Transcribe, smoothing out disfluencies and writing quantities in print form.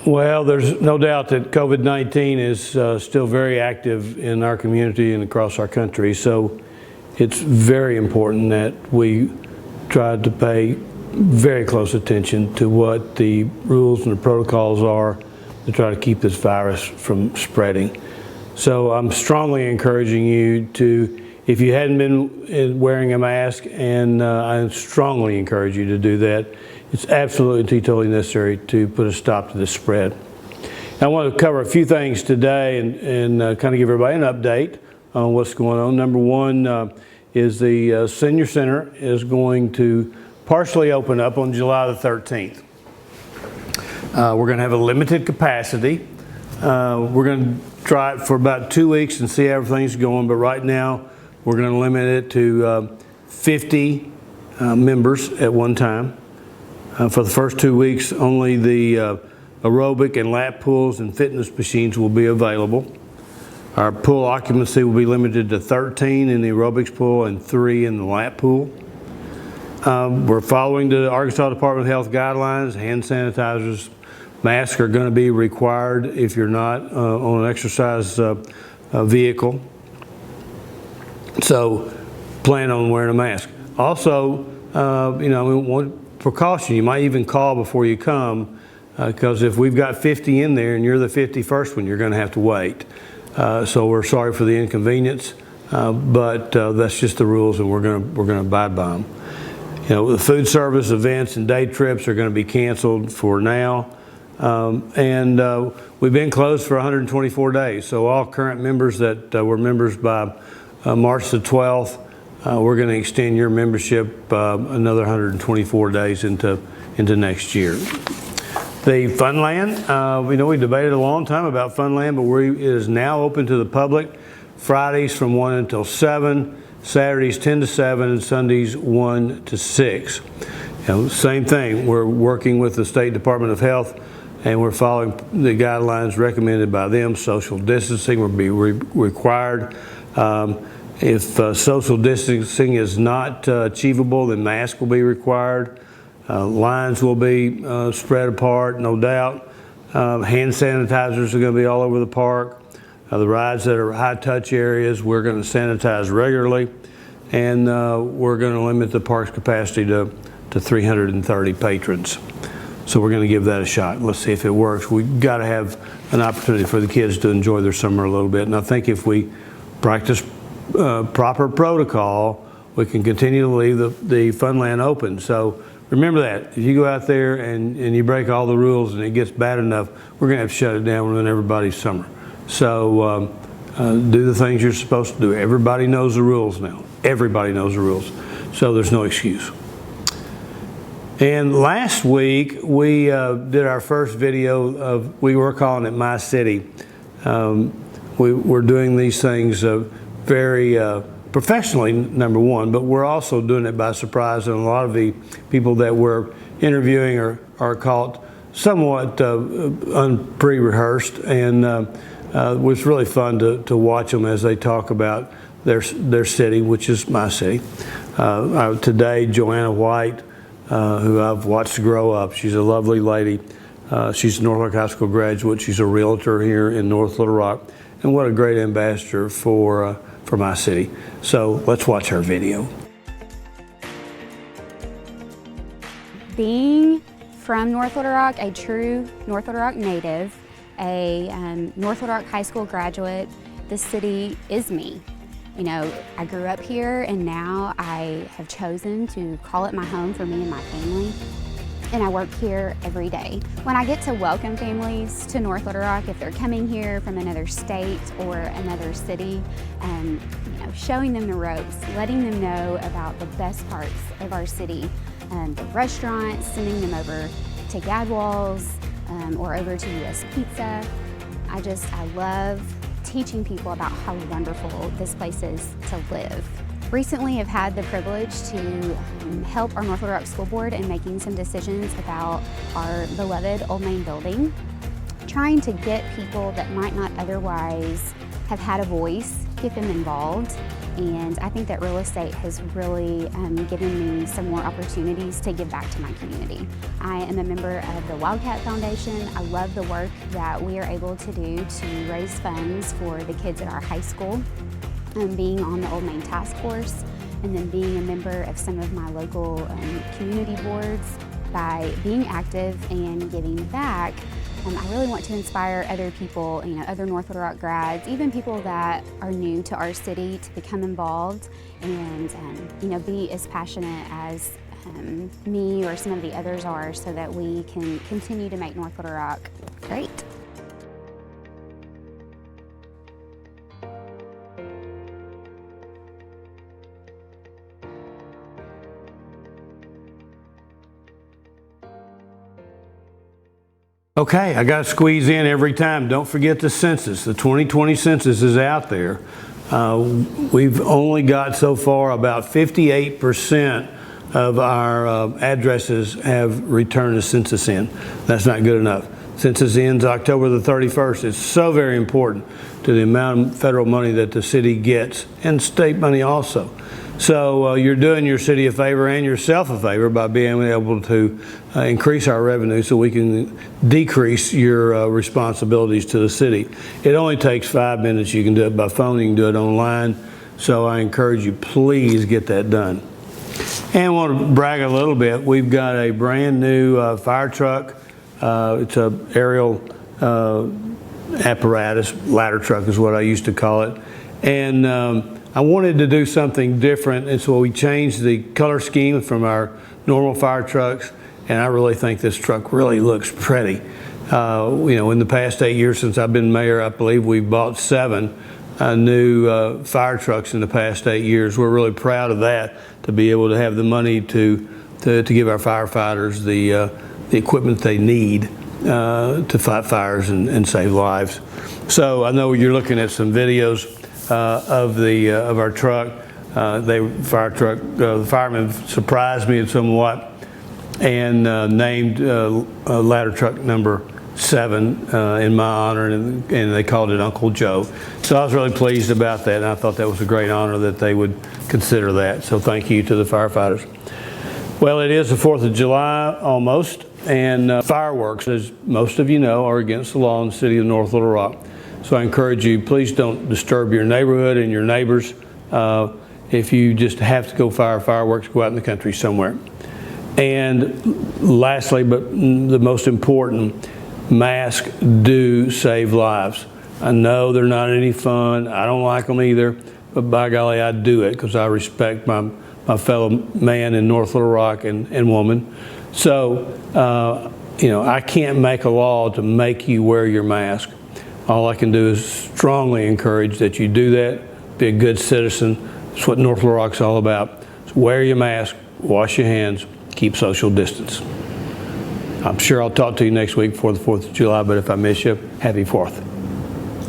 Well, there's no doubt that COVID-19 is still very active in our community and across our country. So it's very important that we try to pay very close attention to what the rules and the protocols are to try to keep this virus from spreading. So I'm strongly encouraging you to, if you hadn't been wearing a mask, and I strongly encourage you to do that, it's absolutely totally necessary to put a stop to this spread. I want to cover a few things today and kind of give everybody an update on what's going on. Number one is the Senior Center is going to partially open up on July the 13th. We're going to have a limited capacity. We're going to try it for about 2 weeks and see how everything's going, but right now we're going to limit it to 50 members at one time. For the first 2 weeks, only the aerobic and lap pools and fitness machines will be available. Our pool occupancy will be limited to 13 in the aerobics pool and 3 in the lap pool. We're following the Arkansas Department of Health guidelines. Hand sanitizers, masks are going to be required if you're not on an exercise vehicle. So plan on wearing a mask. Also, one precaution, you might even call before you come, because if we've got 50 in there and you're the 51st one, you're going to have to wait. So we're sorry for the inconvenience, but that's just the rules, and we're going to abide by them. The food service events and day trips are going to be canceled for now, and we've been closed for 124 days. So all current members that were members by March the 12th, we're going to extend your membership another 124 days into next year. The Funland, we debated a long time about Funland, but it is now open to the public. Fridays from 1 until 7, Saturdays 10 to 7, and Sundays 1 to 6. Same thing, we're working with the State Department of Health, and we're following the guidelines recommended by them. Social distancing will be required. If social distancing is not achievable, then masks will be required. Lines will be spread apart, no doubt. Hand sanitizers are going to be all over the park. The rides that are high touch areas, we're going to sanitize regularly. And we're going to limit the park's capacity to 330 patrons. So we're going to give that a shot. Let's see if it works. We've got to have an opportunity for the kids to enjoy their summer a little bit. And I think if we practice proper protocol, we can continue to leave the Funland open. So remember that. If you go out there and you break all the rules and it gets bad enough, we're going to have to shut it down and ruin everybody's summer. So do the things you're supposed to do. Everybody knows the rules now. Everybody knows the rules. So there's no excuse. And last week, we did our first video of, we were calling it My City. We're doing these things very professionally, number one, but we're also doing it by surprise, and a lot of the people that we're interviewing are caught somewhat pre-rehearsed, and it was really fun to watch them as they talk about their city, which is my city. Today, Joanna White, who I've watched grow up, she's a lovely lady. She's a North High School graduate. She's a realtor here in North Little Rock, and what a great ambassador for my city. So let's watch her video. Being from North Little Rock, a true North Little Rock native, a North Little Rock High School graduate, this city is me. I grew up here, and now I have chosen to call it my home for me and my family. And I work here every day. When I get to welcome families to North Little Rock, if they're coming here from another state or another city, showing them the ropes, letting them know about the best parts of our city, the restaurants, sending them over to Gadwall's or over to US Pizza. I love teaching people about how wonderful this place is to live. Recently, I've had the privilege to help our North Little Rock School Board in making some decisions about our beloved Old Main building, trying to get people that might not otherwise have had a voice, get them involved. And I think that real estate has really given me some more opportunities to give back to my community. I am a member of the Wildcat Foundation. I love the work that we are able to do to raise funds for the kids at our high school. Being on the Old Main Task Force, and then being a member of some of my local community boards. By being active and giving back, I really want to inspire other people, other North Little Rock grads, even people that are new to our city, to become involved and be as passionate as me or some of the others are, so that we can continue to make North Little Rock great. Okay, I got to squeeze in every time. Don't forget the census. The 2020 census is out there. We've only got so far about 58% of our addresses have returned a census in. That's not good enough. Census ends October the 31st. It's so very important to the amount of federal money that the city gets, and state money also. So you're doing your city a favor and yourself a favor by being able to increase our revenue so we can decrease your responsibilities to the city. It only takes 5 minutes. You can do it by phone, you can do it online. So I encourage you, please get that done. And I want to brag a little bit. We've got a brand new fire truck. It's an aerial apparatus, ladder truck is what I used to call it. And I wanted to do something different, and so we changed the color scheme from our normal fire trucks, and I really think this truck really looks pretty. In the past 8 years since I've been mayor, I believe we've bought 7 new fire trucks in the past 8 years. We're really proud of that, to be able to have the money to give our firefighters the equipment they need to fight fires and save lives. So I know you're looking at some videos of our truck. The firemen surprised me somewhat and named ladder truck number 7 in my honor, and they called it Uncle Joe. So I was really pleased about that, and I thought that was a great honor that they would consider that. So thank you to the firefighters. Well, it is the 4th of July almost, and fireworks, as most of you know, are against the law in the city of North Little Rock. So I encourage you, please don't disturb your neighborhood and your neighbors. If you just have to go fire fireworks, go out in the country somewhere. And lastly, but the most important, masks do save lives. I know they're not any fun. I don't like them either, but by golly, I do it because I respect my fellow man in North Little Rock and woman. So, I can't make a law to make you wear your mask. All I can do is strongly encourage that you do that, be a good citizen. That's what North Little Rock's all about. So wear your mask, wash your hands, keep social distance. I'm sure I'll talk to you next week before the 4th of July, but if I miss you, happy 4th.